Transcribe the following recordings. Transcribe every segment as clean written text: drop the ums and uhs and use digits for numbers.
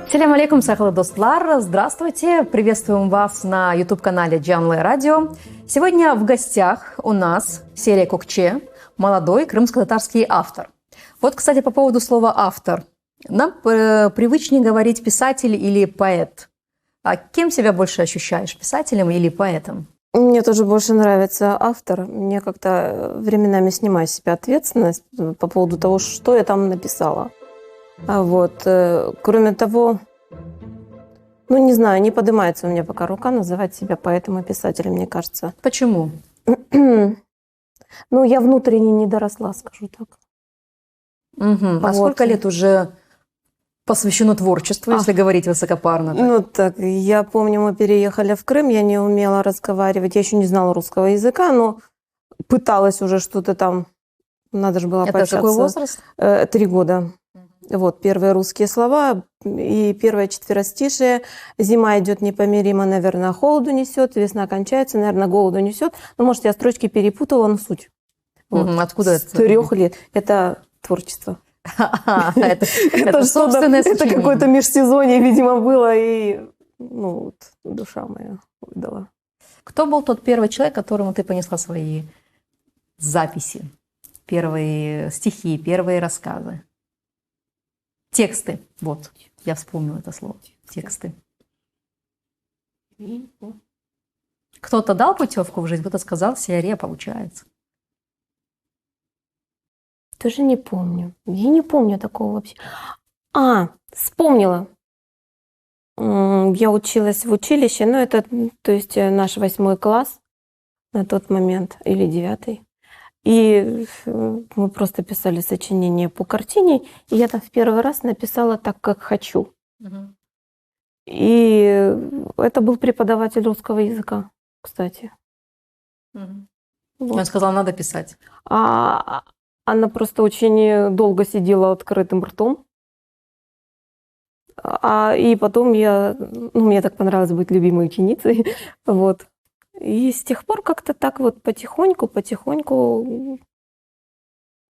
Ассаляму алейкум, сахлы достлар. Здравствуйте, приветствуем вас на YouTube-канале Джамлы Радио. Сегодня в гостях у нас Серия Кокче, молодой крымско-татарский автор. Вот, кстати, по поводу слова «автор». Нам привычнее говорить «писатель» или «поэт». А кем себя больше ощущаешь, писателем или поэтом? Мне тоже больше нравится автор. Мне как-то временами снимаю с себя ответственность по поводу того, что я там написала. Вот. Кроме того, не знаю, не поднимается у меня пока рука называть себя поэтом и писателем, мне кажется. Почему? Я внутренне не доросла, скажу так. Угу. А Вот. сколько лет уже посвящено творчеству, если говорить высокопарно? Так, я помню, мы переехали в Крым, я не умела разговаривать, я еще не знала русского языка, но пыталась уже что-то там, надо же было пообщаться. Это какой возраст? 3 года. Вот, первые русские слова и первое четверостишее. Зима идет непомеримо, наверное, холоду несет, весна кончается, наверное, голоду несет. Может, я строчки перепутала, но суть. Вот. Откуда это? С 3 лет. Это творчество. Это собственное сочинение. Это какое-то межсезонье, видимо, было, и душа моя выдала. Кто был тот первый человек, которому ты понесла свои записи, первые стихи, первые рассказы? Тексты. Вот, я вспомнила это слово. Тексты. Кто-то дал путевку в жизнь, кто-то сказал, Серия получается. Тоже не помню. Я не помню такого вообще. Вспомнила. Я училась в училище, это, то есть наш 8 класс на тот момент, или 9. И мы просто писали сочинение по картине, и я там в первый раз написала так, как хочу. Угу. И это был преподаватель русского языка, кстати. Угу. Вот. Он сказал, надо писать. Она просто очень долго сидела открытым ртом. И потом мне так понравилось быть любимой ученицей. Вот. И с тех пор как-то так вот потихоньку.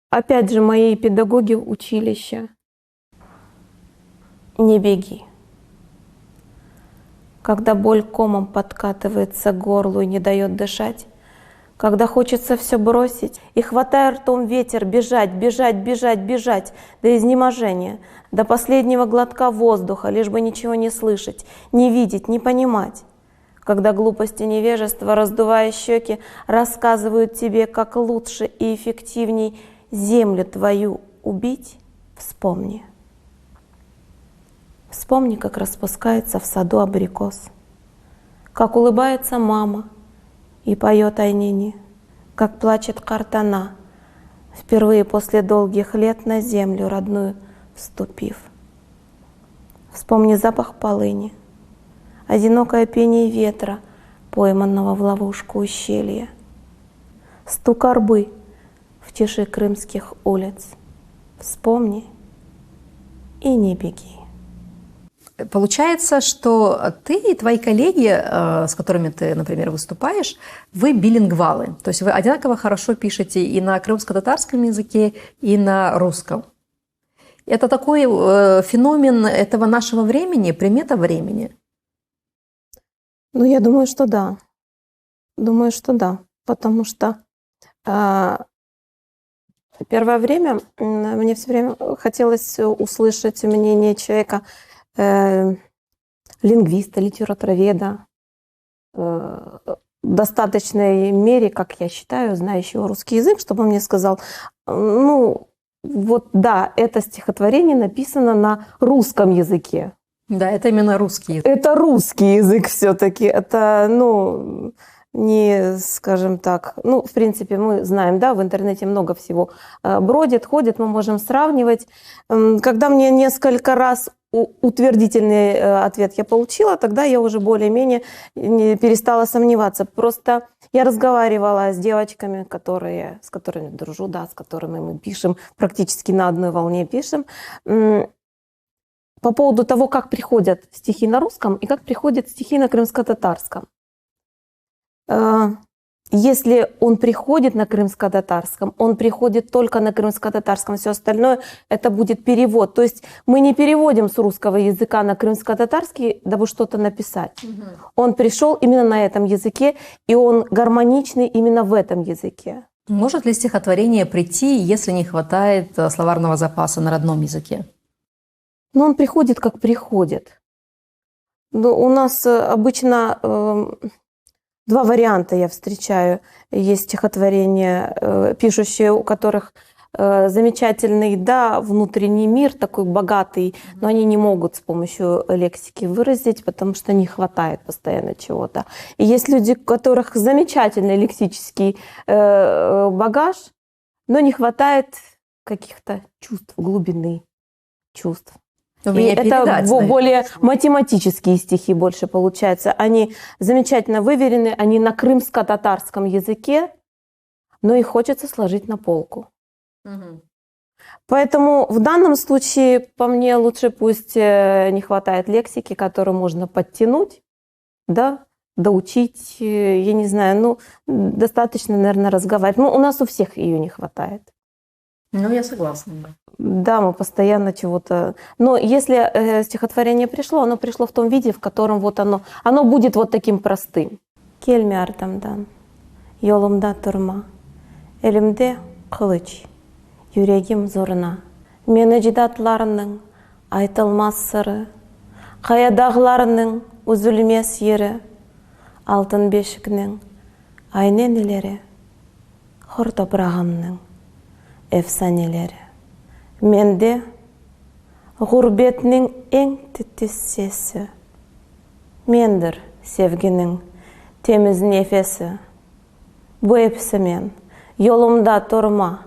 Опять же, мои педагоги в училище. Не беги. Когда боль комом подкатывается к горлу и не дает дышать, когда хочется все бросить, и хватая ртом ветер, бежать до изнеможения, до последнего глотка воздуха, лишь бы ничего не слышать, не видеть, не понимать. Когда глупость и невежество, раздувая щеки, рассказывают тебе, как лучше и эффективней землю твою убить, вспомни. Вспомни, как распускается в саду абрикос, как улыбается мама и поет Айнини, как плачет Картана, впервые после долгих лет на землю родную вступив. Вспомни запах полыни, одинокое пение ветра, пойманного в ловушку ущелья, стук арбы в тиши крымских улиц. Вспомни и не беги. Получается, что ты и твои коллеги, с которыми ты, например, выступаешь, вы билингвалы. То есть вы одинаково хорошо пишете и на крымско-татарском языке, и на русском. Это такой феномен этого нашего времени, примета времени? Я думаю, что да. Потому что первое время мне все время хотелось услышать мнение человека, лингвиста, литературоведа, в достаточной мере, как я считаю, знающего русский язык, чтобы он мне сказал, это стихотворение написано на русском языке. Да, это именно русский язык. Это русский язык все-таки. Это, не, скажем так, в принципе, мы знаем, да, в интернете много всего бродит, ходит, мы можем сравнивать. Когда мне несколько раз утвердительный ответ я получила, тогда я уже более-менее перестала сомневаться. Просто я разговаривала с девочками, с которыми дружу, да, с которыми мы пишем, практически на одной волне пишем, по поводу того, как приходят стихи на русском и как приходят стихи на крымско-татарском. Если он приходит на крымско-татарском, он приходит только на крымско-татарском, все остальное это будет перевод. То есть мы не переводим с русского языка на крымско-татарский, дабы что-то написать. Он пришел именно на этом языке, и он гармоничный именно в этом языке. Может ли стихотворение прийти, если не хватает словарного запаса на родном языке? Но он приходит, как приходит. Но у нас обычно два варианта я встречаю. Есть стихотворения, пишущие, у которых замечательный, да, внутренний мир такой богатый, но они не могут с помощью лексики выразить, потому что не хватает постоянно чего-то. И есть люди, у которых замечательный лексический багаж, но не хватает каких-то чувств, глубины чувств. И это более математические стихи больше получаются. Они замечательно выверены, они на крымско-татарском языке, но их хочется сложить на полку. Поэтому в данном случае, по мне, лучше пусть не хватает лексики, которую можно подтянуть, да, доучить, я не знаю, ну, достаточно, наверное, разговаривать. Ну, у нас у всех ее не хватает. Ну, я согласна. Да, мы постоянно чего-то... Но если стихотворение пришло, оно пришло в том виде, в котором вот оно будет вот таким простым. Келме артамдан, yolumda turma, elimde kılıç, yüreğim zoruna. Menecidatlarının айтылмас сыры, каядагыларының үзүлмес yeri, алтын бешикнең айненелери, хор топрагымның efsanelari. Mende gurbetning eng titiz sesi. Mendir sevginin temiz nefesi. Bu hepsi men. Yolumda turma.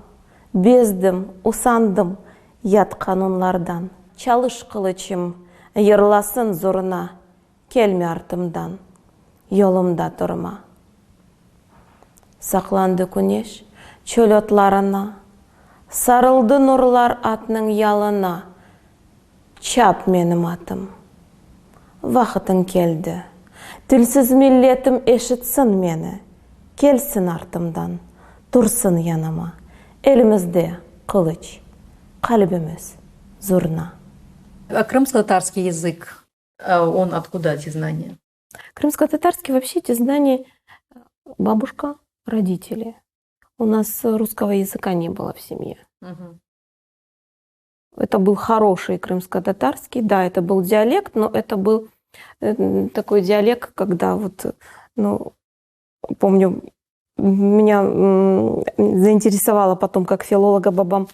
Bezdim, usandım yat kanunlardan. Çalış kılıçım, yırlasın zoruna. Kelme артымдан. Yolumda durma. Saklandı güneş çöl otlarına. Sarıldı nurlar atның ялына. Çap менің атым. Вақытың келді. Тілсіз миллетім eşitsin мені. Келсін артымдан. Тұрсын yanıma. Elimizde kılıç. Kalbimiz зурна. А крымско-татарский язык, он откуда эти знания? Крымско-татарский вообще эти знания бабушка, родители. У нас русского языка не было в семье. Это был хороший крымско-татарский, да, это был диалект, но это был такой диалект, когда вот, ну, помню, меня заинтересовало потом, как филолога бабам,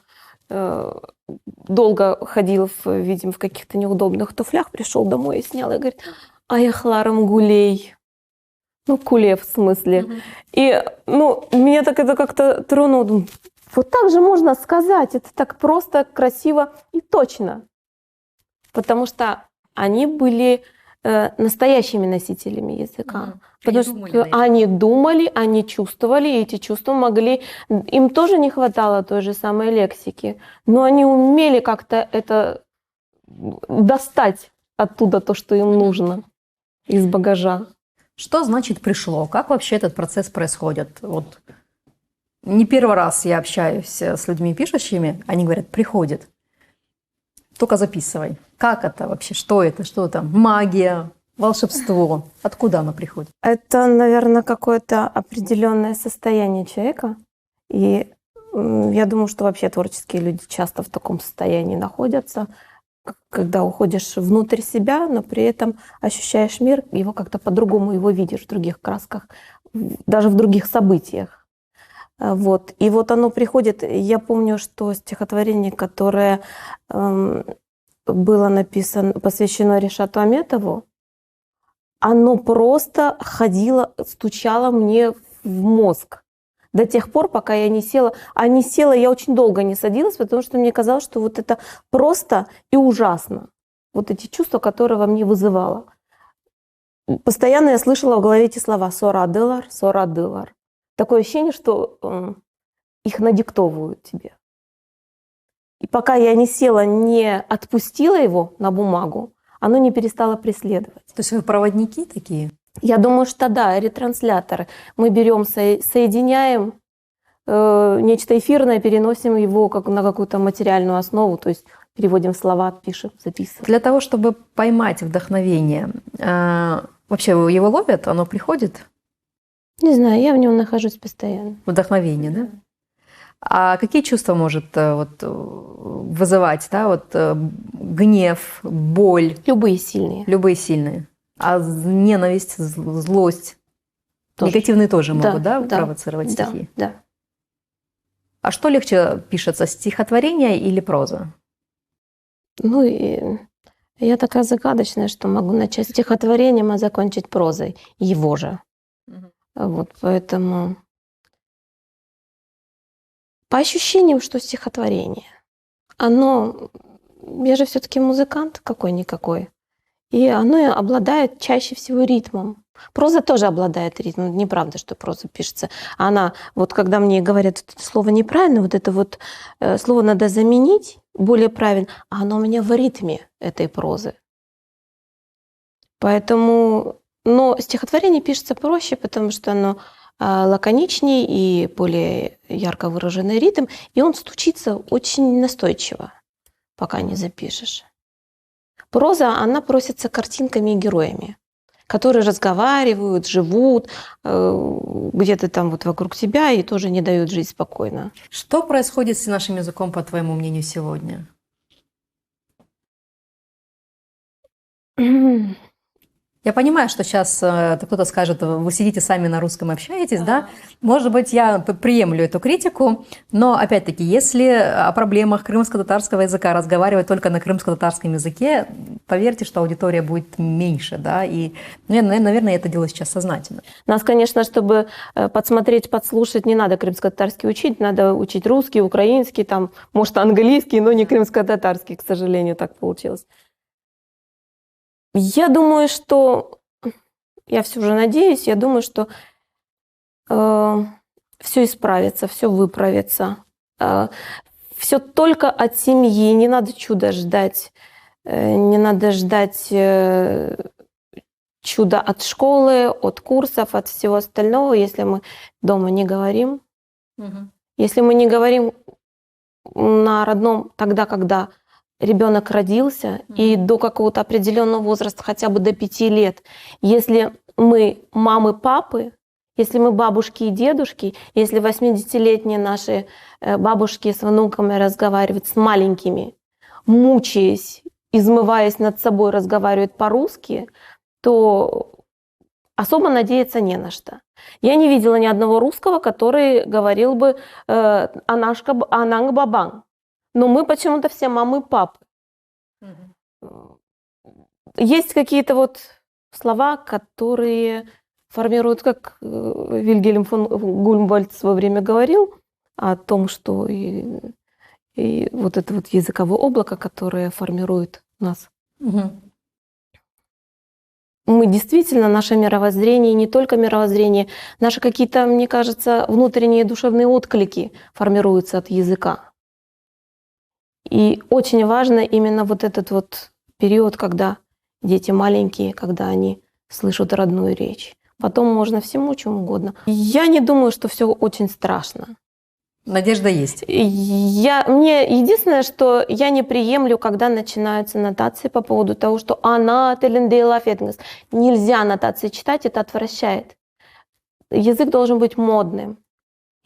долго ходил, видимо, в каких-то неудобных туфлях, пришел домой и снял, и говорит, аяхларым гулей. Ну, куле в смысле. И, ну, меня так это как-то тронуло. Думаю, вот так же можно сказать. Это так просто, красиво и точно. Потому что они были настоящими носителями языка. Потому что они думали, они чувствовали, и эти чувства могли... Им тоже не хватало той же самой лексики, но они умели как-то это достать оттуда то, что им нужно из багажа. Что значит пришло? Как вообще этот процесс происходит? Вот не первый раз я общаюсь с людьми пишущими, они говорят, приходит. Только записывай. Как это вообще? Что это? Что там? Магия, волшебство? Откуда оно приходит? Это, наверное, какое-то определенное состояние человека. И я думаю, что вообще творческие люди часто в таком состоянии находятся, когда уходишь внутрь себя, но при этом ощущаешь мир, его как-то по-другому его видишь в других красках, даже в других событиях. Вот. И вот оно приходит. Я помню, что стихотворение, которое было написано, посвящено Ришату Аметову, оно просто ходило, стучало мне в мозг. До тех пор, пока я не села. А не села, я очень долго не садилась, потому что мне казалось, что вот это просто и ужасно. Вот эти чувства, которые во мне вызывало. Постоянно я слышала в голове эти слова «сорадылар», «сорадылар». Такое ощущение, что их надиктовывают тебе. И пока я не села, не отпустила его на бумагу, оно не перестало преследовать. То есть вы проводники такие? Я думаю, что да, ретрансляторы. Мы берем, соединяем нечто эфирное, переносим его как на какую-то материальную основу, то есть переводим слова, пишем, записываем. Для того, чтобы поймать вдохновение, вообще его ловят, оно приходит? Не знаю, я в нем нахожусь постоянно. Вдохновение, да? А какие чувства может вызывать, да, гнев, боль? Любые сильные. Любые сильные. А ненависть, злость, Тоже. Негативные тоже могут, да, провоцировать стихи? Да. А что легче пишется, стихотворение или проза? Ну, и я такая загадочная, что могу начать стихотворением, а закончить прозой его же. Вот, поэтому по ощущениям, что стихотворение, оно, я же все-таки музыкант какой-никакой, и оно обладает чаще всего ритмом. Проза тоже обладает ритмом. Неправда, что проза пишется. Она, вот когда мне говорят это слово неправильно, вот это вот слово надо заменить более правильно, а оно у меня в ритме этой прозы. Поэтому, но стихотворение пишется проще, потому что оно лаконичнее и более ярко выраженный ритм, и он стучится очень настойчиво, пока не запишешь. Проза, она просится картинками и героями, которые разговаривают, живут где-то там вот вокруг себя и тоже не дают жить спокойно. Что происходит с нашим языком, по твоему мнению, сегодня? Я понимаю, что сейчас кто-то скажет, вы сидите сами на русском и общаетесь, да? Может быть, я приемлю эту критику, но, опять-таки, если о проблемах крымско-татарского языка разговаривать только на крымско-татарском языке, поверьте, что аудитория будет меньше, да? И, наверное, я это делаю сейчас сознательно. Нас, конечно, чтобы подсмотреть, подслушать, не надо крымско-татарский учить, надо учить русский, украинский, там, может, английский, но не крымско-татарский, к сожалению, так получилось. Я думаю, что, я все же надеюсь, я думаю, что все исправится, все выправится. Все только от семьи, не надо чуда ждать, не надо ждать чуда от школы, от курсов, от всего остального, если мы дома не говорим. Если мы не говорим на родном тогда, когда ребенок родился, и до какого-то определенного возраста, хотя бы до 5 лет, если мы мамы, папы, если мы бабушки и дедушки, если 80-летние наши бабушки с внуками разговаривают с маленькими, мучаясь, измываясь над собой, разговаривают по-русски, то особо надеяться не на что. Я не видела ни одного русского, который говорил бы «ананг бабан». Но мы почему-то все мамы и папы. Есть какие-то вот слова, которые формируют, как Вильгельм фон Гумбольдт в свое время говорил, о том, что и вот это вот языковое облако, которое формирует нас. Мы действительно, наше мировоззрение, не только мировоззрение, наши какие-то, мне кажется, внутренние душевные отклики формируются от языка. И очень важно именно вот этот вот период, когда дети маленькие, когда они слышат родную речь. Потом можно всему, чему угодно. Я не думаю, что все очень страшно. Надежда есть. Мне единственное, что я не приемлю, когда начинаются нотации по поводу того, что «она телендейла фетнес». Нельзя нотации читать, это отвращает. Язык должен быть модным.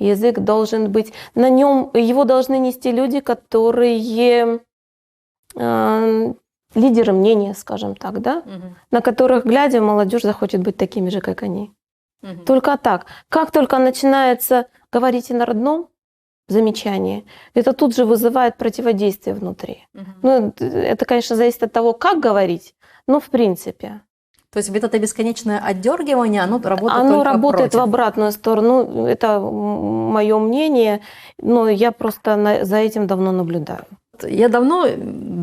Язык должен быть, на нем его должны нести люди, которые лидеры мнения, скажем так, да, на которых, глядя, молодежь захочет быть такими же, как они. Только так. Как только начинается говорить на родном, замечание, это тут же вызывает противодействие внутри. Ну, это, конечно, зависит от того, как говорить, но в принципе. То есть вот это бесконечное отдергивание, оно работает Оно только работает против. в обратную сторону. Это мое мнение, но я просто за этим давно наблюдаю. Я давно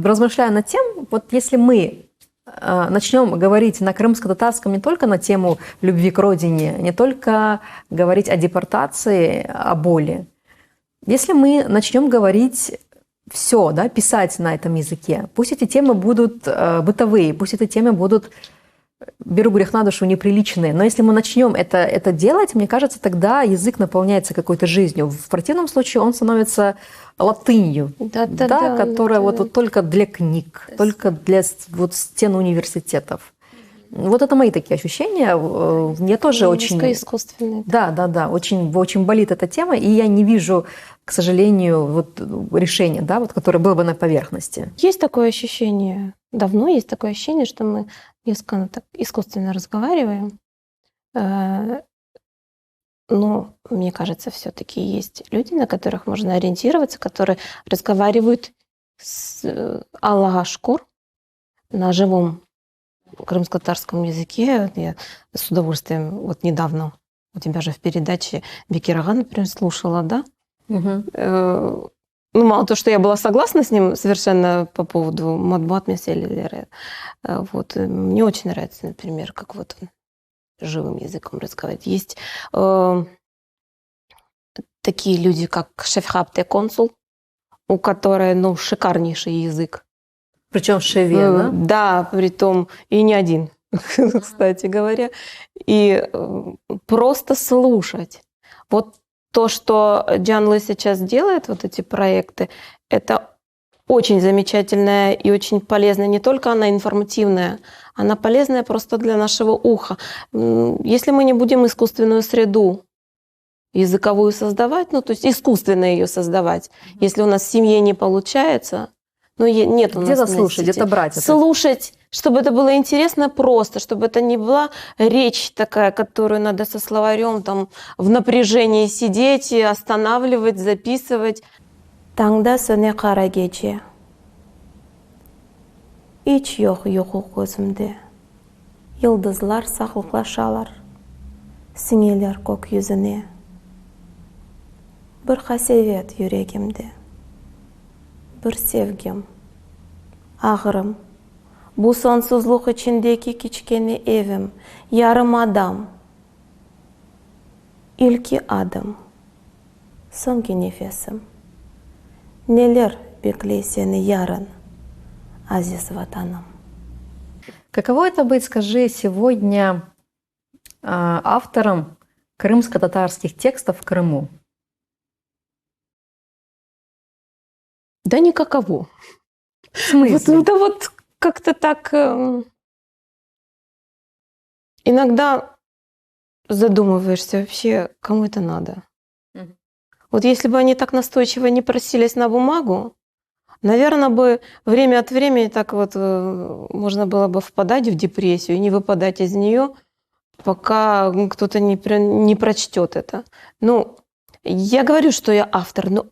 размышляю над тем, вот если мы начнем говорить на крымско-татарском не только на тему любви к родине, не только говорить о депортации, о боли. Если мы начнем говорить все, да, писать на этом языке, пусть эти темы будут бытовые, пусть эти темы будут беру грех на душу, неприличные. Но если мы начнем это делать, мне кажется, тогда язык наполняется какой-то жизнью. В противном случае он становится латынью, которая вот только для книг, только для вот стен университетов. Вот это мои такие ощущения. Мне тоже очень... искусственные. Да. Очень болит эта тема, и я не вижу, к сожалению, вот решения, да, вот, которое было бы на поверхности. Есть такое ощущение, давно есть такое ощущение, что мы несколько так искусственно разговариваем. Но, мне кажется, все-таки есть люди, на которых можно ориентироваться, которые разговаривают с Аллаха шкур на живом крымско-татарском языке. Я с удовольствием вот недавно у тебя же в передаче Бекир-ага, например, слушала, да? Угу. Ну, мало то, что я была согласна с ним совершенно по поводу матбуат меселелери. Вот. Мне очень нравится, например, как вот он живым языком разговаривает. Есть такие люди, как Шефхапте консул, у которой, ну, шикарнейший язык. Причем шеве, да? Да, притом и не один, кстати говоря. И просто слушать. Вот то, что Джанлы сейчас делает, вот эти проекты, это очень замечательная и очень полезная. Не только она информативная, она полезная просто для нашего уха. Если мы не будем искусственную среду языковую создавать, ну, то есть искусственно ее создавать, если у нас в семье не получается, ну, нет у нас... Где-то слушать, где-то брать. Слушать, чтобы это было интересно просто, чтобы это не была речь такая, которую надо со словарем там в напряжении сидеть, останавливать, записывать. Таңда сөне қара кече. Ич жоқ көзімде. Йылдызлар сақылқлашалар. Сіңелер көк yüzіне. Бір қасевет жүрегімде. Бір sevgim, ağrım. Bu sonsuzluk içindeki kiçkene evim, yarım adam. İlki adım, sonki nefesim. Neler bekler seni yarın, aziz vatanım. Каково это быть, скажи, сегодня автором крымско-татарских текстов в Крыму? Да никаково. В смысле? Вот как-то так иногда задумываешься вообще, кому это надо. Вот если бы они так настойчиво не просились на бумагу, наверное, бы время от времени так вот можно было бы впадать в депрессию и не выпадать из нее, пока кто-то не прочтет это. Ну, я говорю, что я автор, но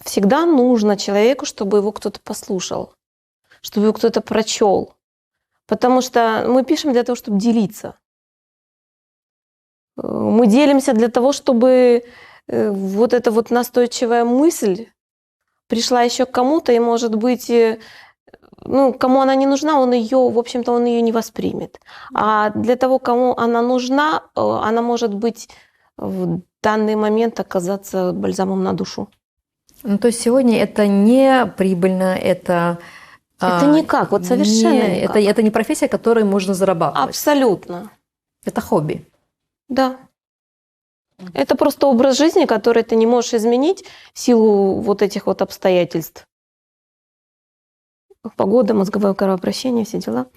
всегда нужно человеку, чтобы его кто-то послушал, чтобы его кто-то прочел. Потому что мы пишем для того, чтобы делиться. Мы делимся для того, чтобы вот эта вот настойчивая мысль пришла еще к кому-то, и, может быть, ну, кому она не нужна, он ее, в общем-то, он ее не воспримет. А для того, кому она нужна, она может быть в данный момент оказаться бальзамом на душу. Ну, то есть сегодня это не прибыльно, это никак, вот совершенно никак. Это не профессия, которой можно зарабатывать. Абсолютно. Это хобби. Да. Это просто образ жизни, который ты не можешь изменить в силу вот этих вот обстоятельств. Погода, мозговое кровообращение, все дела.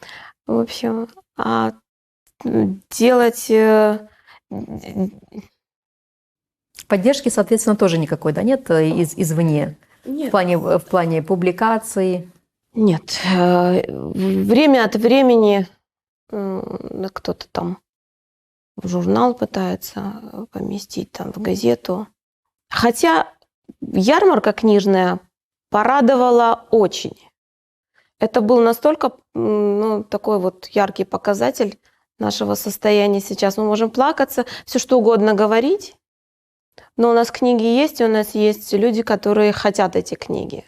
В общем, а делать... Поддержки, соответственно, тоже никакой, да, нет, извне? Нет. В плане публикаций? Нет. Время от времени кто-то там в журнал пытается поместить, там, в газету. Хотя ярмарка книжная порадовала очень. Это был настолько такой вот яркий показатель нашего состояния сейчас. Мы можем плакаться, все что угодно говорить, но у нас книги есть, и у нас есть люди, которые хотят эти книги.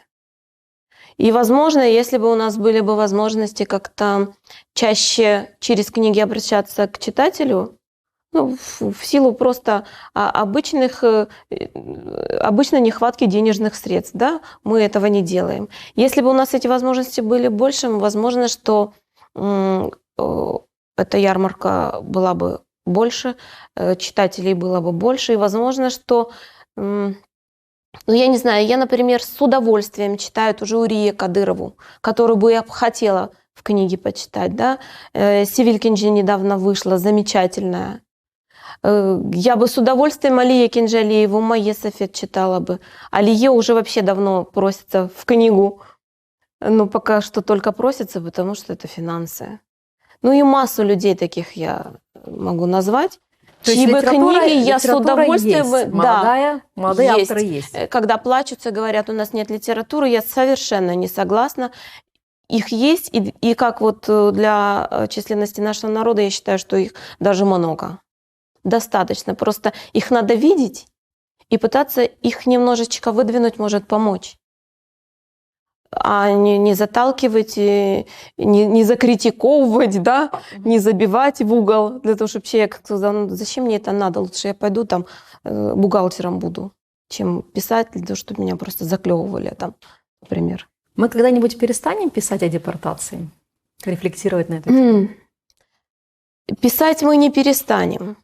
И, возможно, если бы у нас были бы возможности как-то чаще через книги обращаться к читателю, ну, в силу просто обычной нехватки денежных средств, да, мы этого не делаем. Если бы у нас эти возможности были больше, возможно, что эта ярмарка была бы больше, читателей было бы больше, и возможно, что, ну, я не знаю, я, например, с удовольствием читаю ту же Урие Кадырову, которую бы я хотела в книге почитать, да. Севиль Кинжи недавно вышла, замечательная. Я бы с удовольствием Алие Кинжалиеву, Майе Сафет читала бы. Алие уже вообще давно просится в книгу. Но пока что только просится, потому что это финансы. Ну и массу людей таких я могу назвать. То есть чьи бы книги я с удовольствием... Есть. Молодые авторы есть. Когда плачутся, говорят, у нас нет литературы, я совершенно не согласна. Их есть, и как вот для численности нашего народа, я считаю, что их даже много. Достаточно. Просто их надо видеть и пытаться их немножечко выдвинуть, может помочь. А не заталкивать, не закритиковывать, да, не забивать в угол, для того, чтобы человек сказал, ну, зачем мне это надо, лучше я пойду там бухгалтером буду, чем писать, для того, чтобы меня просто заклевывали там, например. Мы когда-нибудь перестанем писать о депортации? Рефлексировать на эту тему? Писать мы не перестанем.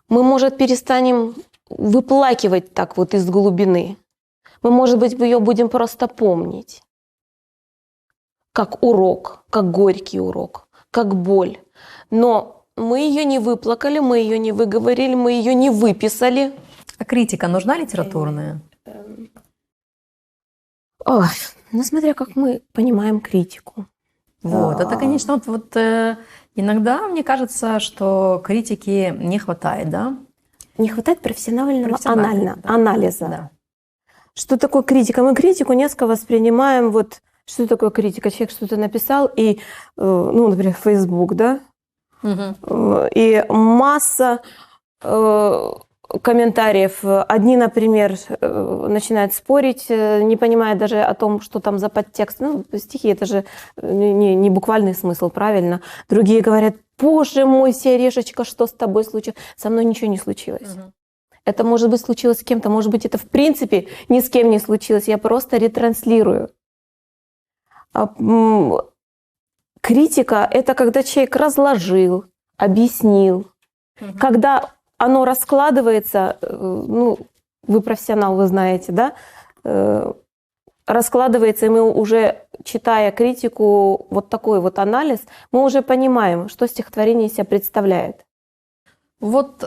Мы, может, перестанем выплакивать так вот из глубины. Мы, может быть, ее будем просто помнить. Как урок, как горький урок, как боль. Но мы ее не выплакали, мы ее не выговорили, мы ее не выписали. А критика нужна литературная? Ой, ну смотря как мы понимаем критику. Вот, это, конечно, иногда мне кажется, что критики не хватает, да? Не хватает профессионального анализа. Да. Что такое критика? Мы критику несколько воспринимаем вот. Что такое критика? Человек что-то написал, и, ну, например, Facebook, да? И масса комментариев. Одни, например, начинают спорить, не понимая даже о том, что там за подтекст. Ну, стихи — это же не буквальный смысл, правильно? Другие говорят, боже мой, Сережечка, что с тобой случилось? Со мной ничего не случилось. Это, может быть, случилось с кем-то, может быть, это в принципе ни с кем не случилось. Я просто ретранслирую. Критика — это когда человек разложил, объяснил. Когда оно раскладывается, ну, вы профессионал, вы знаете, да, раскладывается, и мы уже, читая критику, вот такой вот анализ, мы уже понимаем, что стихотворение из себя представляет. Вот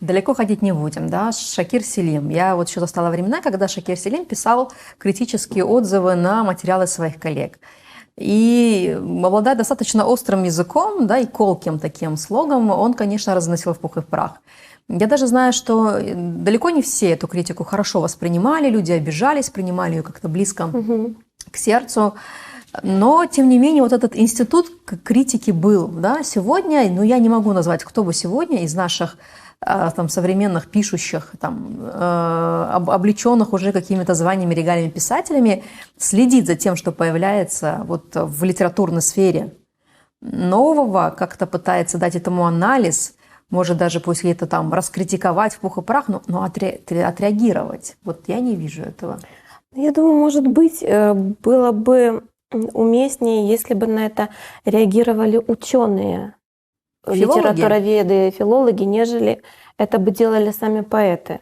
далеко ходить не будем, да, Шакир Селим. Я вот еще застала времена, когда Шакир Селим писал критические отзывы на материалы своих коллег. И обладая достаточно острым языком, да, и колким таким слогом, он, конечно, разносил в пух и в прах. Я даже знаю, что далеко не все эту критику хорошо воспринимали, люди обижались, принимали ее как-то близко к сердцу. Но, тем не менее, вот этот институт критики был, да, сегодня, ну, я не могу назвать, кто бы сегодня из наших там, современных пишущих, там, облеченных уже какими-то званиями, регалиями писателями, следит за тем, что появляется вот в литературной сфере нового, как-то пытается дать этому анализ, может даже пусть где-то там раскритиковать в пух и прах, но отреагировать. Вот я не вижу этого. Я думаю, может быть, было бы уместнее, если бы на это реагировали ученые, литературоведы, филологи, нежели это бы делали сами поэты.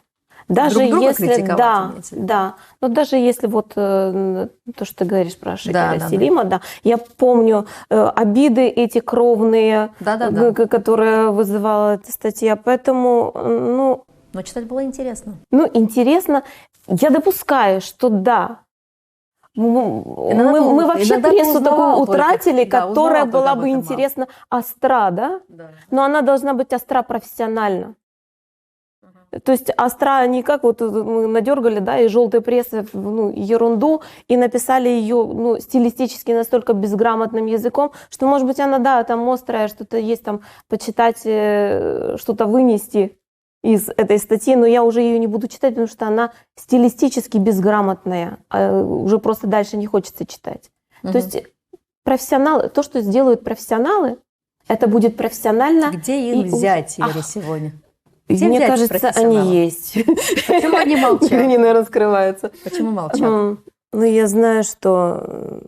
Даже друг друга если, критиковать, да, но даже если вот то, что ты говоришь про Шакира Селима, да, я помню обиды эти кровные, которые вызывала эта статья, поэтому, ну... Но читать было интересно. Ну, интересно. Я допускаю, что да, мы вообще прессу такую утратили, которая была бы интересна остра, да? Но она должна быть остра профессионально. То есть остра не как вот мы надергали, да, из желтой прессы, ну, ерунду и написали ее, ну, стилистически настолько безграмотным языком, что, может быть, она, да, там острая, что-то есть там, почитать, что-то вынести из этой статьи, но я уже ее не буду читать, потому что она стилистически безграмотная, уже просто дальше не хочется читать. То есть профессионалы, то, что сделают профессионалы, это будет профессионально. Где их взять, Ира, сегодня? Где Мне кажется, они есть. Почему они молчат? Они не раскрываются. Почему молчат? Ну, я знаю, что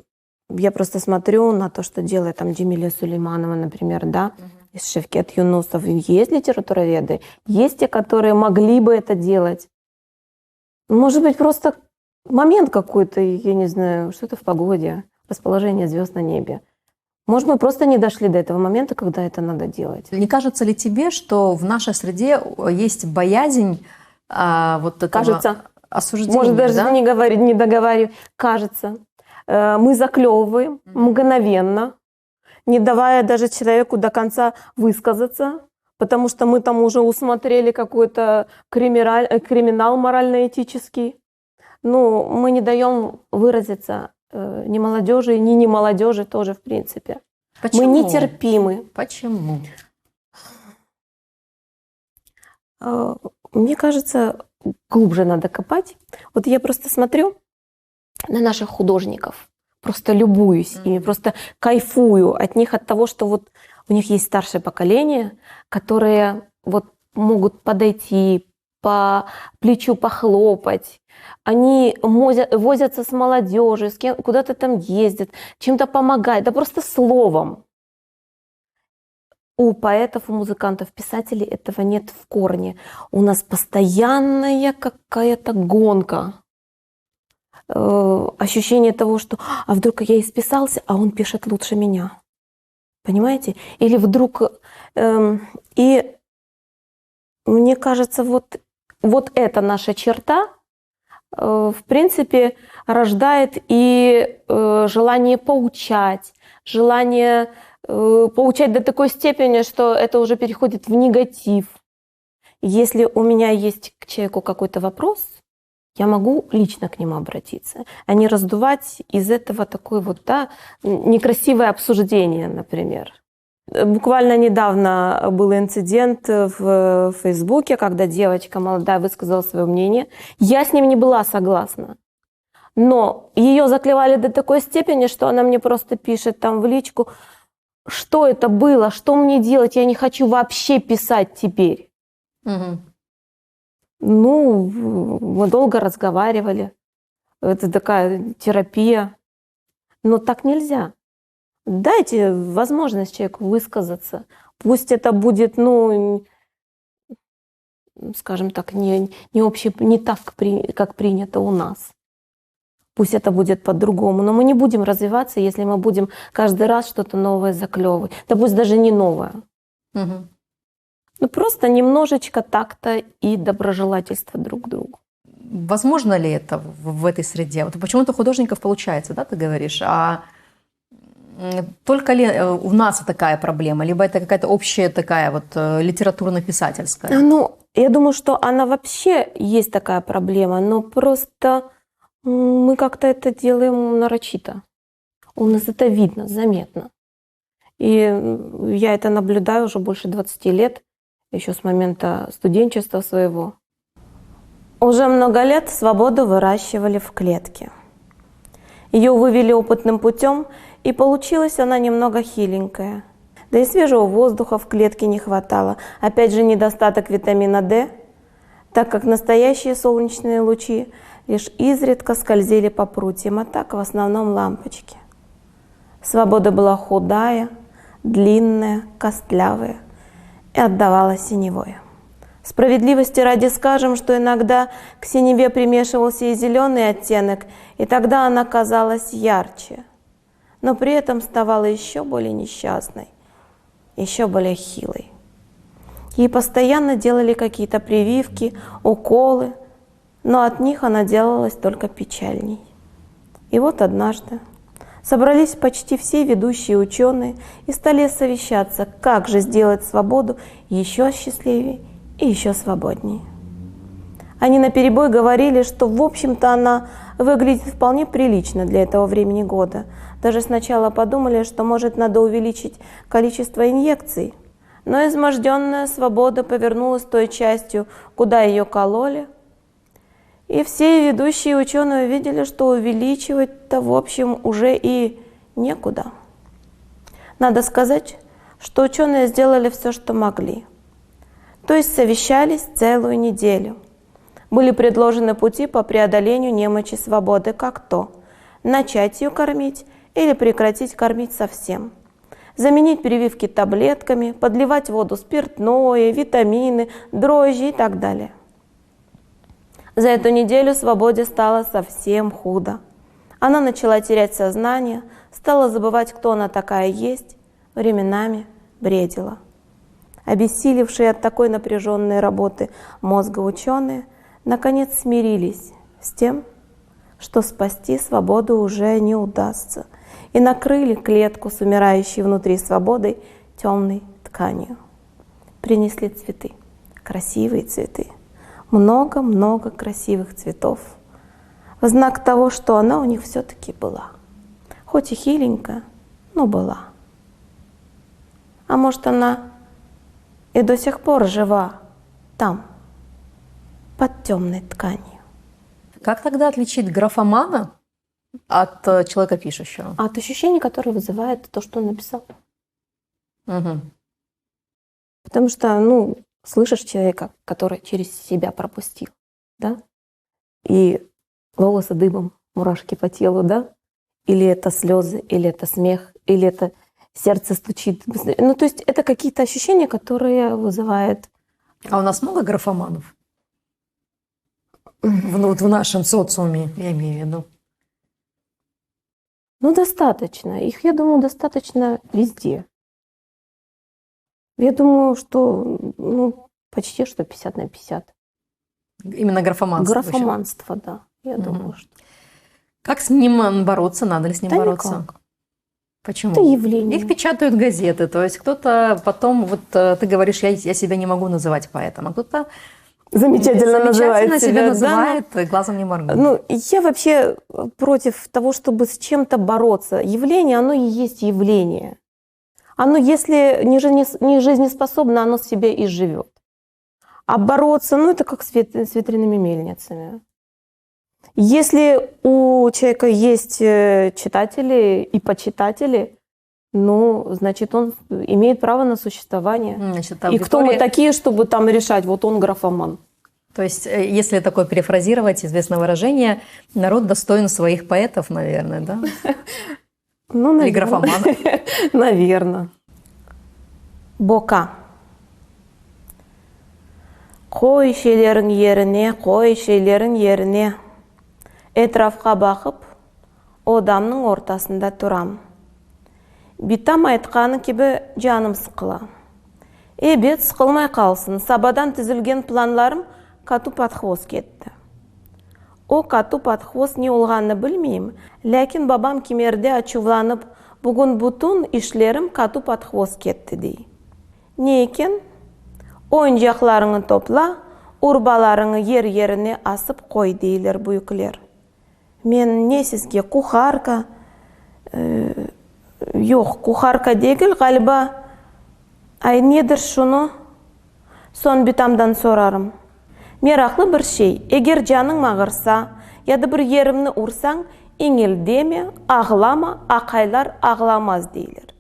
я просто смотрю на то, что делает там Джемилия Сулейманова, например, да, из Шевкет Юнусов. Есть литературоведы, есть те, которые могли бы это делать. Может быть, просто момент какой-то, я не знаю, что-то в погоде, расположение звезд на небе. Может, мы просто не дошли до этого момента, когда это надо делать. Не кажется ли тебе, что в нашей среде есть боязнь вот этого Кажется. осуждения? Может, даже да? не договариваю. Кажется. Мы заклевываем мгновенно, не давая даже человеку до конца высказаться, потому что мы там уже усмотрели какой-то криминал морально-этический. Ну, мы не даем выразиться ни молодежи, ни не молодежи тоже, в принципе. Почему? Мы нетерпимы. Почему? Мне кажется, глубже надо копать. Вот я просто смотрю на наших художников, просто любуюсь ими, просто кайфую от них, от того, что вот у них есть старшее поколение, которые вот могут подойти, по плечу похлопать. Они возятся с молодежью, с кем куда-то там ездят, чем-то помогают, да просто словом. У поэтов, у музыкантов, писателей этого нет в корне. У нас постоянная какая-то гонка. Ощущение того, что а вдруг я исписался, а он пишет лучше меня. Понимаете? Или вдруг... И мне кажется, вот эта наша черта, в принципе, рождает и желание поучать, желание поучать до такой степени, что это уже переходит в негатив. Если у меня есть к человеку какой-то вопрос, я могу лично к нему обратиться, а не раздувать из этого такое вот, да, некрасивое обсуждение, например. Буквально недавно был инцидент в Фейсбуке, когда девочка молодая высказала свое мнение. Я с ним не была согласна. Но ее заклевали до такой степени, что она мне просто пишет там в личку: что это было, что мне делать, я не хочу вообще писать теперь. Угу. Ну, мы долго разговаривали. Это такая терапия. Но так нельзя. Дайте возможность человеку высказаться. Пусть это будет, ну, скажем так, не так, как принято у нас. Пусть это будет по-другому. Но мы не будем развиваться, если мы будем каждый раз что-то новое заклевывать. Да пусть даже не новое. Угу. Ну, просто немножечко такта и доброжелательства друг к другу. Возможно ли это в этой среде? Вот почему-то у художников получается, да, ты говоришь, а только ли у нас такая проблема, либо это какая-то общая такая вот литературно-писательская? Ну, я думаю, что она вообще есть такая проблема, но просто мы как-то это делаем нарочито. У нас это видно, заметно. И я это наблюдаю уже больше 20 лет, еще с момента студенчества своего. Уже много лет свободу выращивали в клетке. Ее вывели опытным путем, и получилась она немного хиленькая. Да и свежего воздуха в клетке не хватало. Опять же, недостаток витамина D, так как настоящие солнечные лучи лишь изредка скользили по прутьям, а так в основном лампочки. Свобода была худая, длинная, костлявая и отдавала синевой. Справедливости ради скажем, что иногда к синеве примешивался и зеленый оттенок, и тогда она казалась ярче, но при этом ставала еще более несчастной, еще более хилой. Ей постоянно делали какие-то прививки, уколы, но от них она делалась только печальней. И вот однажды собрались почти все ведущие ученые и стали совещаться, как же сделать свободу еще счастливее и еще свободнее. Они наперебой говорили, что, в общем-то, она выглядит вполне прилично для этого времени года. Даже сначала подумали, что, может, надо увеличить количество инъекций. Но изможденная свобода повернулась той частью, куда ее кололи. И все ведущие ученые увидели, что увеличивать-то, в общем, уже и некуда. Надо сказать, что ученые сделали все, что могли. То есть совещались целую неделю. Были предложены пути по преодолению немочи свободы, как то начать ее кормить или прекратить кормить совсем. Заменить прививки таблетками, подливать в воду спиртное, витамины, дрожжи и так далее. За эту неделю Свободе стало совсем худо. Она начала терять сознание, стала забывать, кто она такая есть, временами бредила. Обессилевшие от такой напряженной работы мозга ученые наконец смирились с тем, что спасти Свободу уже не удастся, и накрыли клетку с умирающей внутри Свободой темной тканью. Принесли цветы, красивые цветы, много-много красивых цветов, в знак того, что она у них все-таки была. Хоть и хиленькая, но была. А может, она и до сих пор жива там, под темной тканью. Как тогда отличить графомана от человека пишущего? От ощущений, которые вызывает то, что он написал. Угу. Потому что, слышишь человека, который через себя пропустил, да? И волосы дыбом, мурашки по телу, да? Или это слезы, или это смех, или это сердце стучит. То есть это какие-то ощущения, которые вызывают... А у нас много графоманов? В нашем социуме, я имею в виду. Достаточно. Их, я думаю, достаточно везде. Я думаю, что, почти что 50 на 50. Именно графоманство? Графоманство, да. Я думаю, что... Как с ним бороться? Надо ли с ним бороться? Никак. Почему? Это явление. Их печатают газеты, то есть кто-то потом, ты говоришь, я себя не могу называть поэтом, а кто-то замечательно называет себя называет, глазом не моргнет. Я вообще против того, чтобы с чем-то бороться. Явление, оно и есть явление. Оно, если не жизнеспособно, оно себя и живет. А бороться, это как с ветряными мельницами. Если у человека есть читатели и почитатели, значит, он имеет право на существование. Значит, И кто мы такие, чтобы там решать, вот он графоман. То есть, если такое перефразировать известное выражение, народ достоин своих поэтов, наверное, да? Наверное. Или графоманов. Наверное. Бока. Қой шейлерің еріне, қой шейлерің еріне. Etrafқа бақып, одамның ортасында тұрам. Битам айтқаны кебі жаным сықыла. Бет сықылмай қалсын, сабадан түзілген планларым қату-пат хвост кетті. О қату-пат хвост не олғаны білмеймін, ләкин бабам кемерде ачувланып, бүгін бұтын ішлерім қату-пат хвост кетті дей. Не екен? Ойынжақларыңы топла, урбаларыңы ер-еріне асып қой дейлер бұйықлер. Мен не сізге кухарка, кухарка дегіл, ғалба, недір шуны, сон битамдан сорарым. Мерақлы бір шей, егер жаның мағырса, яды бір ерімні ұрсаң, еңелдеме, ағылама, ақайлар ағыламаз дейлер.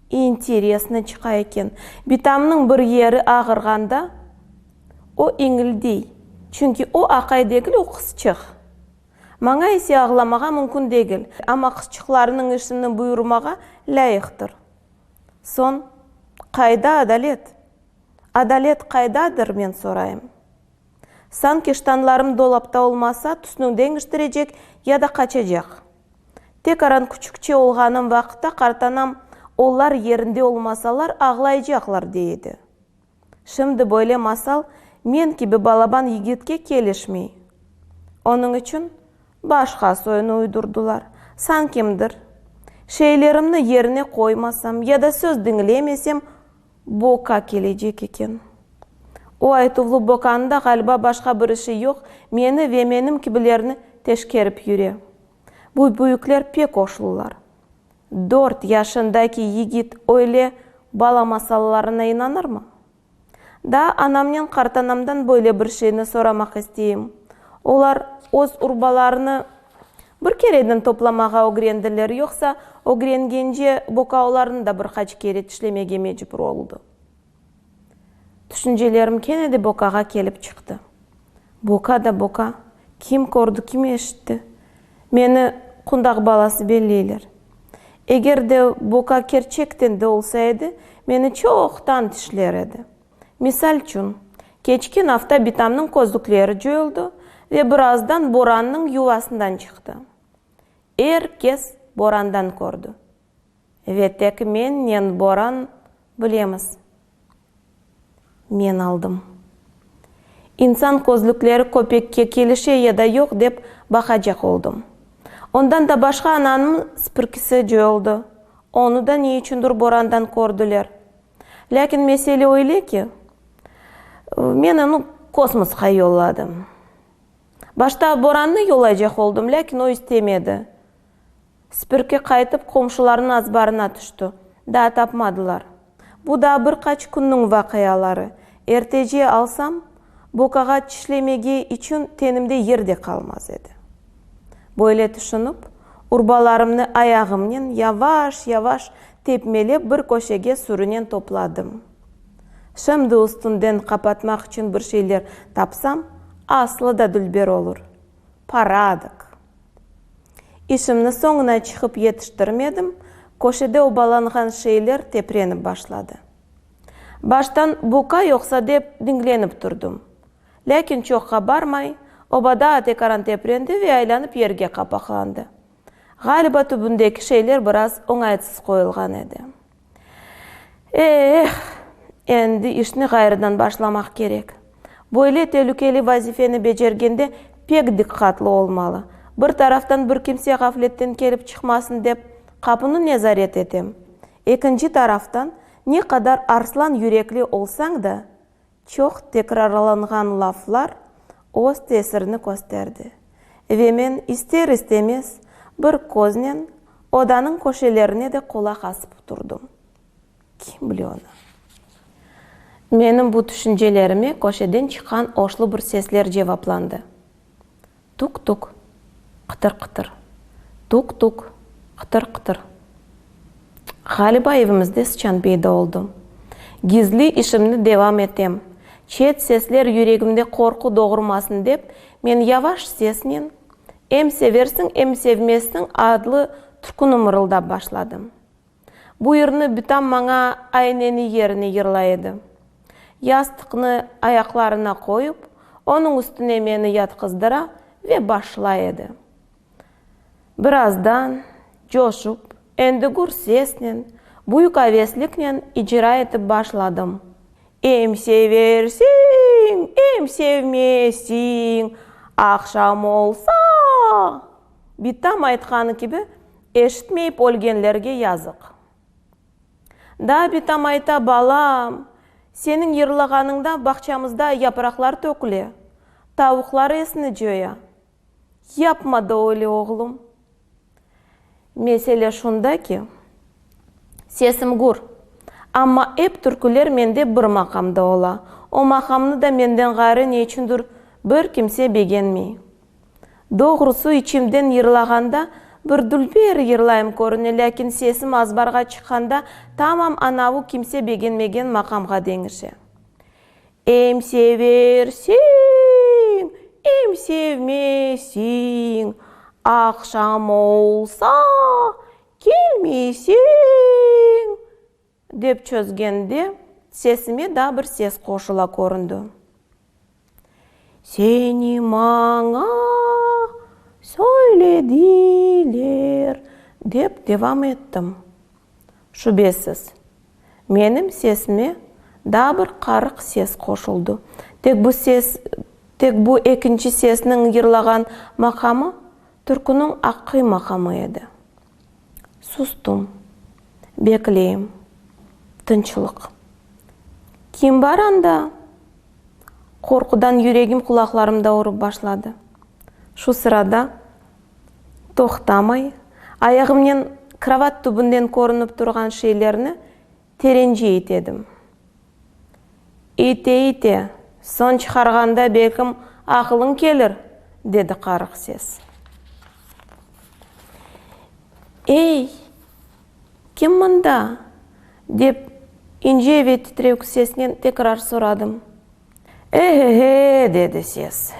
Интересно чықа екен. Битамның бір ері ағырғанда, о еңілдей, чүнки о ақай дегіл, о қысчық. Маңа есе ағыламаға мүмкін дегіл, ама қысчықларының ішінің бұйырмаға ләйіқтір. Сон, қайда адалет? Адалет қайдадыр, мен сорайым. Сан кештанларым долапта олмаса, түсінің деңгіштірежек, яда қачажақ. Тек аран күчікче олғаным вақытта қартанам, олар ерінде олмасалар ағылайжақлар дейді. Шымды бойле масал, мен кебі балабан егетке келешмей. Оның үшін башқа сойыны уйдурдулар. Сан кемдір. Шейлерімні еріне қоймасам, яда сөз діңілемесем, бока кележек екен. О айтувлы боканда ғалба башқа бір іші жоқ, мені веменім кебілеріні тешкеріп юре. Бұл бұйыклер пек ошылылар. 4 yaşındaki егет ойле бала масалаларына инаныр ма? Да, анамнен қартанамдан бойле бір шейіні сорамақ істейім. Олар өз урбаларыны бір кереден топламаға огренділер, жоқса огренгенже бокауларын да бір қач керет ішлемеге мejbur олды. Түшінжелерім кенеде бокаға келіп шықты. Бока да бока, ким көрді, ким ешітті. Мені құндағы баласы беллейлер. Eğer de boka gerçekten de olsaydı, meni çoktan tişler edi. Misal üçün, geçken hafta bitamның közlükleri joyuldu ve birazdan boranның yuvasından çıktı. Herkes borandan gördü. Ve tek men boran bilemiz. Men aldım. İnsan közlükleri köpekке kelişe ya da yok dep bakacak oldum. Ondan da başka ananın spirkisi joyuldu. Onu da ne üçündür borandan gördüler. Lakin mesele öyle ki, men onu kosmoska yolladım. Başta boranını yollayacak oldum, lakin o istemedi. Spirke kaytıp komşuların azbarına düştü. Daha tapmadılar. Bu da birkaç günün vakıyaları. Erteciye alsam, bokağa çişlemege için tenimde yerde kalmaz edi. Böyle düşünüp, urbalarımны ayağımnen yavaş tepmelep bir köşege sürünen topladım. Şimdi üstünden kapatmak için bir şeyler tapsam, aslı da dülber olur. Paradık. İşimni sonuna çıkıp yetiştirmedim, köşede obalanğan şeyler teprenip başladı. Baştan boka yoksa dep dinlenip durdum. Lakin çokka barmay, obada tekaran teprendi ve aylanıp yerge kapaklandı. Galiba tübündeki şeyler biraz oңайсыз koyulgan edi. Endi işini gayrıdan başlamak gerek. Böyle tehlikeli vazifeni becergende pek dikkatli olmalı. Bir taraftan bir kimse gafletten kelip çıkmasın dep kapını nezaret etem. İkinci taraftan ne kadar arslan yürekli olsan da çok tekrarlanğan laflar öz tesirini gösterdi. Ve men ister istemez bir köznen odanın köşelerine de kulak asıp durdum. Kim biliyor onu? Menin bu düşüncelerime köşeden çıkan oşlu bir sesler cevaplandı. Tuk tuk, kıtır kıtır. Tuk tuk, kıtır kıtır. Galiba evimizde sıçan peyda oldum. Gizli işimni devam etem. Çet sesler yüreğimde korku doğurmasın dep, men yavaş seslen em seversin em sevmezsin adlı türkünü mırıldap başladım. Bu yerni bitam maňa ayneni yerini yırlaydı. Yastıkны ayaklarına koyup, onun üstüne meni yatkızdıra ve başlaydı. Birazdan coşup, endi gur seslen, büyük aveslikle icra etip başladım. Em seversin, em sevmezsin, akşam olsa. Bitam aytqаны gibi eşitmeyip ölgenlerge yazık. Da bitam ayta balam, senin yırlağanыңda bahçamızda yapraklar tökülü, tavuklar esini joya. Yapma da öyle oğlum. Mesele şunda ki, sesim gur. Ama hep türküler mende bir makamda ola. O makamını da menden gayrı ne üçündür bir kimse beğenmey. Doğrusu içimden yırlağanda bir dülber yırlayım görünü, lakin sesim azbarga çıkanda tamam anavu kimse beğenmegen makamga deňişe. Em seversin, em sevmesin, akşam olsa gelmesin dep çözgende sesime da bir ses koşula göründü. Seni maňa söylediler dep devam ettim. Şübesiz, menim sesime da bir qarık ses koşuldu. Tek bu ikinci sesinin yırlagan makamı türkünün akı makamı edi. Sustum, bekleyim, tınçılık. Kim var anda? Korkudan yüreğim kulaklarımda urup başladı. Şu sırada toxtamay, ayağımdan kravat tübünden korunup durgan şeylerini terence etedim. Ite, son çıkarganda belkim akılın kelir, dedi qarık ses. Ey, kim mında? Dep ince ve titrek seslen tekrar soradım. Dedi ses.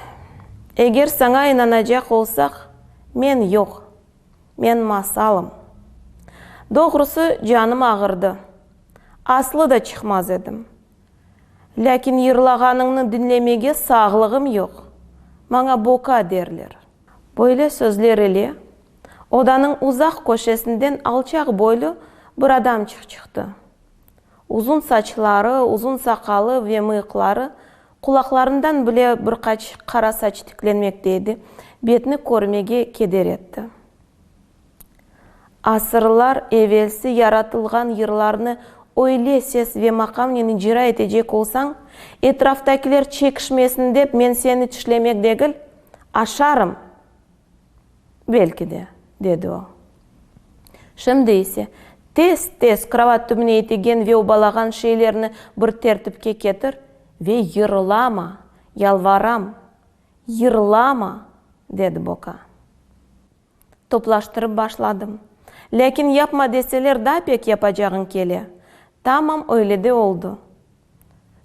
Eğer sana inanacak olsak, men yok. Men masalım. Doğrusu canım ağırdı. Aslı da çıkmaz edim. Lakin yırlağanını dinlemege sağlığım yok. Bana boka derler. Böyle sözler ile odanın uzak köşesinden alçak boylu bir adam çıktı. Uzun saçları, uzun sakalı ve mıyıkları kulaklarından bile birkaç kara saç tüklenmekteydi. Betini görmege keder etti. Asırlar evvelsi yaratılgan yırlarını öyle ses ve makamını icra edecek olsan, etraftakiler çekişmesin dep men seni tişlemek degil, aşarım. Belki de, dedi o. Şimdi ise tez kravat tümüne etegen ve obalagan şeylerini bir tertipke getir ve yırlama, yalvaram, yırlama, dedi Boka. Toplaştırıp başladım. Lakin yapma deseler daha pek yapacağın kele. Tamam öyle de oldu.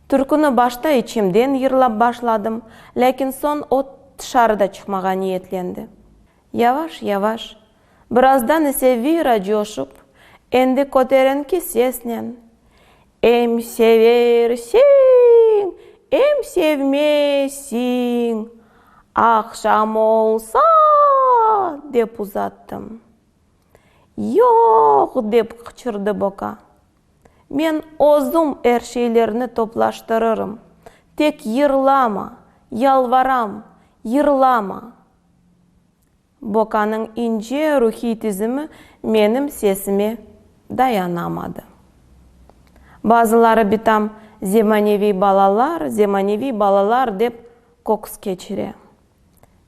Türkünü başta içimden yırlap başladım. Lakin son o dışarıda çıkmağa niyetlendi. Yavaş yavaş, birazdan ise vira coşup, endi koterenki seslen. Em seversin, em sevmesin, akşam olsa, dep uzattım. Yok, dep kıçırdı Boka. Men ozum her şeylerini toplaştırırım. Tek yırlama, yalvaram, yırlama. Boka'nın ince ruhi tizimi benim sesime dayanamadı. Bazıları bitam zemanevi balalar dep koks geçire.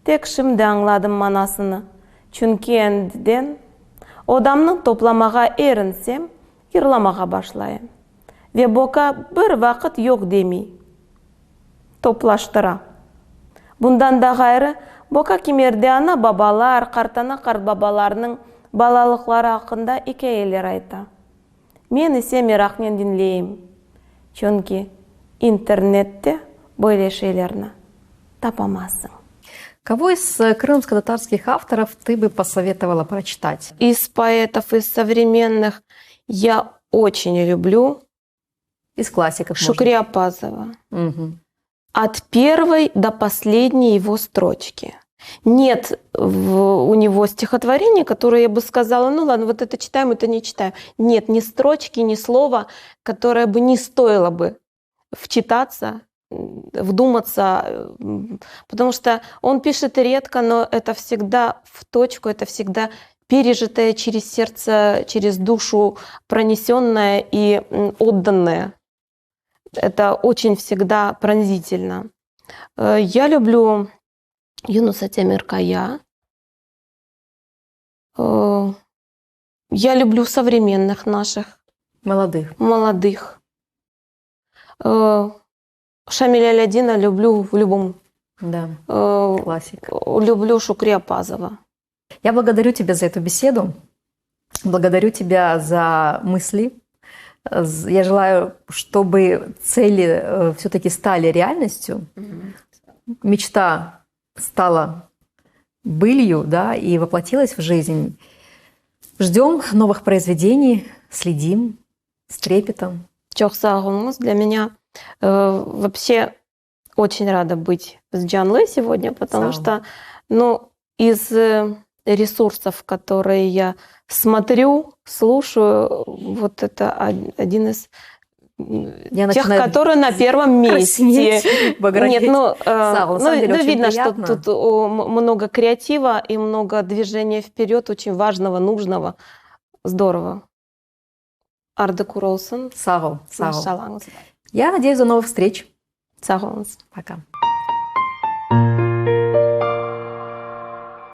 Tek şimdi anladım manasını. Çünkü endiden odamını toplamağa erinsem, yırlamağa başlayayım. Ve Boka bir vakit yok demey. Toplaştıra. Bundan da gayrı Boka kimerde ana babalar, kartana kart babalarının balalıkları hakkında hikayeler ayta. Men ise merakmen dinleyeyim. Çünkü internette böyle şeylerini tapamazsın. Кого из крымско-татарских авторов ты бы посоветовала прочитать? Из поэтов, из современных я очень люблю Из классиков, Шукри Апазова. Угу. От первой до последней его строчки. Нет у него стихотворения, которые я бы сказала, ну ладно, вот это читаем, это не читаю. Нет ни строчки, ни слова, которое бы не стоило бы вчитаться, вдуматься, потому что он пишет редко, но это всегда в точку, это всегда пережитое через сердце, через душу, пронесенное и отданное. Это очень всегда пронзительно. Я люблю Юнуса Темиркая. Я люблю современных наших. Молодых. Шамиля Алядина люблю в любом. Да, классик. Люблю Шукри Апазова. Я благодарю тебя за эту беседу. Благодарю тебя за мысли. Я желаю, чтобы цели все-таки стали реальностью. Мечта стала былью, да, и воплотилась в жизнь. Ждем новых произведений, следим с трепетом. Çok sağ olunuz. Для меня вообще очень рада быть с Джанлой сегодня, потому что, ну, из ресурсов, которые я смотрю, слушаю, вот это один из тех, которые на первом месте. Нет, ну видно, что тут много креатива и много движения вперед, очень важного, нужного. Здорово. Арда Куролсон. Сау. Я надеюсь, до новых встреч. Сау. Пока.